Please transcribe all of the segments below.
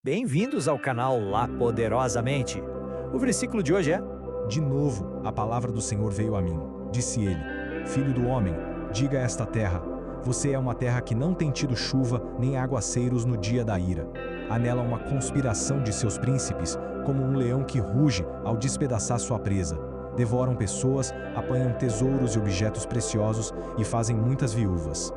Bem-vindos ao canal Lá Poderosamente. O versículo de hoje é: De novo, a palavra do Senhor veio a mim. Disse ele: Filho do homem, diga a esta terra: você é uma terra que não tem tido chuva nem aguaceiros no dia da ira. Há nela uma conspiração de seus príncipes, como um leão que ruge ao despedaçar sua presa. Devoram pessoas, apanham tesouros e objetos preciosos e fazem muitas viúvas.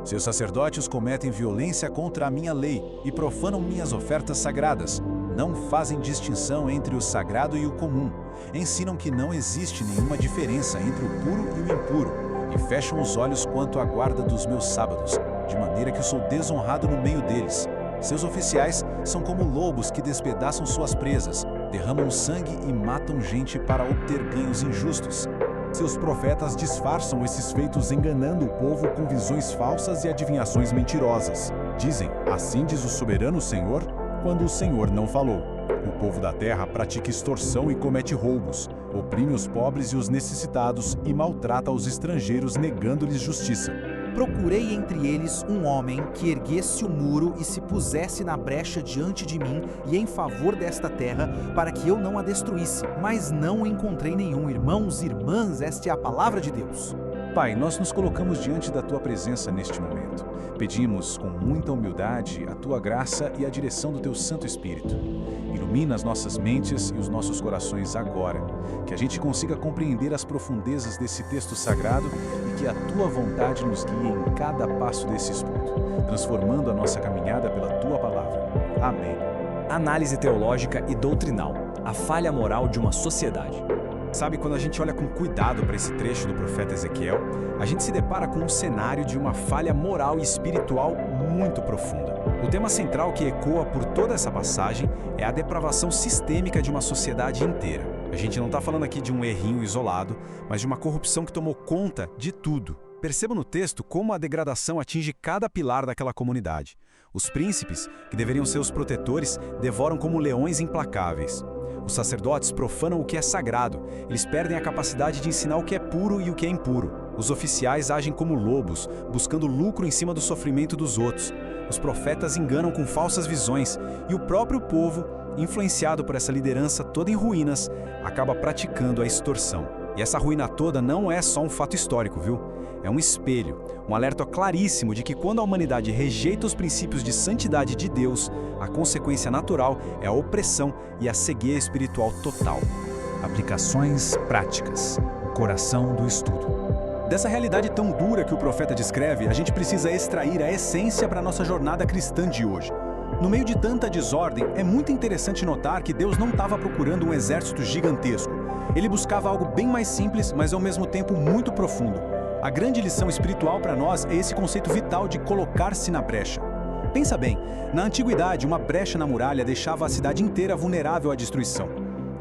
Seus sacerdotes cometem violência contra a minha lei e profanam minhas ofertas sagradas. Não fazem distinção entre o sagrado e o comum. Ensinam que não existe nenhuma diferença entre o puro e o impuro. E fecham os olhos quanto à guarda dos meus sábados, de maneira que sou desonrado no meio deles. Seus oficiais são como lobos que despedaçam suas presas, derramam sangue e matam gente para obter ganhos injustos. Seus profetas disfarçam esses feitos enganando o povo com visões falsas e adivinhações mentirosas. Dizem, assim diz o soberano Senhor, quando o Senhor não falou. O povo da terra pratica extorsão e comete roubos, oprime os pobres e os necessitados e maltrata os estrangeiros negando-lhes justiça. Procurei entre eles um homem que erguesse o muro e se pusesse na brecha diante de mim e em favor desta terra, para que eu não a destruísse, mas não encontrei nenhum. Irmãos e irmãs, esta é a palavra de Deus. Pai, nós nos colocamos diante da Tua presença neste momento. Pedimos com muita humildade a Tua graça e a direção do Teu Santo Espírito. Ilumina as nossas mentes e os nossos corações agora, que a gente consiga compreender as profundezas desse texto sagrado e que a Tua vontade nos guie em cada passo desse estudo, transformando a nossa caminhada pela Tua palavra. Amém. Análise teológica e doutrinal. A falha moral de uma sociedade. Sabe, quando a gente olha com cuidado para esse trecho do profeta Ezequiel, a gente se depara com um cenário de uma falha moral e espiritual muito profunda. O tema central que ecoa por toda essa passagem é a depravação sistêmica de uma sociedade inteira. A gente não está falando aqui de um errinho isolado, mas de uma corrupção que tomou conta de tudo. Perceba no texto como a degradação atinge cada pilar daquela comunidade. Os príncipes, que deveriam ser os protetores, devoram como leões implacáveis. Os sacerdotes profanam o que é sagrado, eles perdem a capacidade de ensinar o que é puro e o que é impuro. Os oficiais agem como lobos, buscando lucro em cima do sofrimento dos outros. Os profetas enganam com falsas visões, e o próprio povo, influenciado por essa liderança toda em ruínas, acaba praticando a extorsão. E essa ruína toda não é só um fato histórico, viu? É um espelho, um alerta claríssimo de que quando a humanidade rejeita os princípios de santidade de Deus, a consequência natural é a opressão e a cegueira espiritual total. Aplicações práticas. O coração do estudo. Dessa realidade tão dura que o profeta descreve, a gente precisa extrair a essência para a nossa jornada cristã de hoje. No meio de tanta desordem, é muito interessante notar que Deus não estava procurando um exército gigantesco. Ele buscava algo bem mais simples, mas ao mesmo tempo muito profundo. A grande lição espiritual para nós é esse conceito vital de colocar-se na brecha. Pensa bem, na antiguidade, uma brecha na muralha deixava a cidade inteira vulnerável à destruição.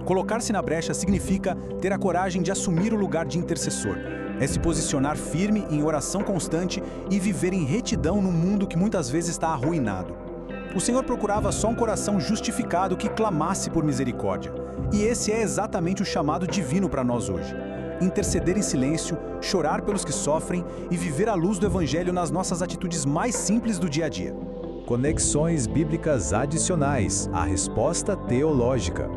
Colocar-se na brecha significa ter a coragem de assumir o lugar de intercessor. É se posicionar firme em oração constante e viver em retidão num mundo que muitas vezes está arruinado. O Senhor procurava só um coração justificado que clamasse por misericórdia. E esse é exatamente o chamado divino para nós hoje. Interceder em silêncio, chorar pelos que sofrem e viver a luz do Evangelho nas nossas atitudes mais simples do dia a dia. Conexões bíblicas adicionais. A resposta teológica.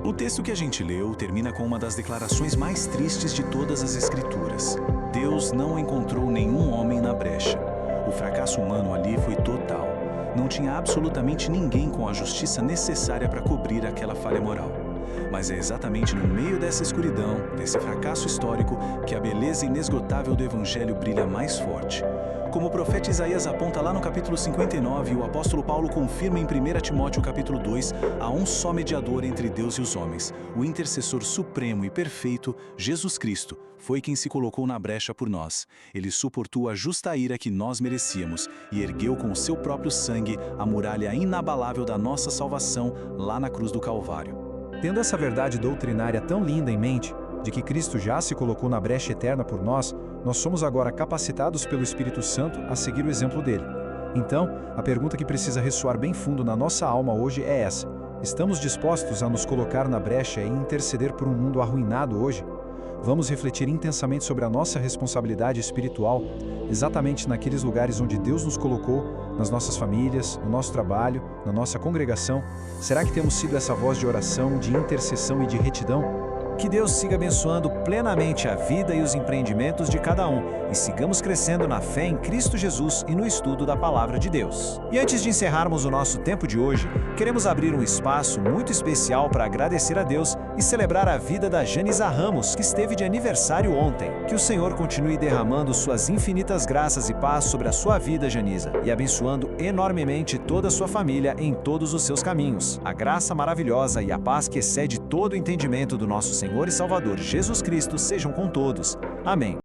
O texto que a gente leu termina com uma das declarações mais tristes de todas as Escrituras. Deus não encontrou nenhum homem na brecha. O fracasso humano ali foi total. Não tinha absolutamente ninguém com a justiça necessária para cobrir aquela falha moral. Mas é exatamente no meio dessa escuridão, desse fracasso histórico, que a beleza inesgotável do Evangelho brilha mais forte. Como o profeta Isaías aponta lá no capítulo 59 e o apóstolo Paulo confirma em 1 Timóteo capítulo 2, há um só mediador entre Deus e os homens, o intercessor supremo e perfeito, Jesus Cristo, foi quem se colocou na brecha por nós. Ele suportou a justa ira que nós merecíamos e ergueu com o seu próprio sangue a muralha inabalável da nossa salvação lá na cruz do Calvário. Tendo essa verdade doutrinária tão linda em mente, de que Cristo já se colocou na brecha eterna por nós, nós somos agora capacitados pelo Espírito Santo a seguir o exemplo dele. Então, a pergunta que precisa ressoar bem fundo na nossa alma hoje é essa: estamos dispostos a nos colocar na brecha e interceder por um mundo arruinado hoje? vamos refletir intensamente sobre a nossa responsabilidade espiritual, exatamente naqueles lugares onde Deus nos colocou, nas nossas famílias, no nosso trabalho, na nossa congregação. Será que temos sido essa voz de oração, de intercessão e de retidão? Que Deus siga abençoando plenamente a vida e os empreendimentos de cada um e sigamos crescendo na fé em Cristo Jesus e no estudo da Palavra de Deus. E antes de encerrarmos o nosso tempo de hoje, queremos abrir um espaço muito especial para agradecer a Deus e celebrar a vida da Janisa Ramos, que esteve de aniversário ontem. Que o Senhor continue derramando suas infinitas graças e paz sobre a sua vida, Janisa, e abençoando enormemente toda a sua família em todos os seus caminhos. A graça maravilhosa e a paz que excede todo o entendimento do nosso Senhor e Salvador Jesus Cristo sejam com todos. Amém.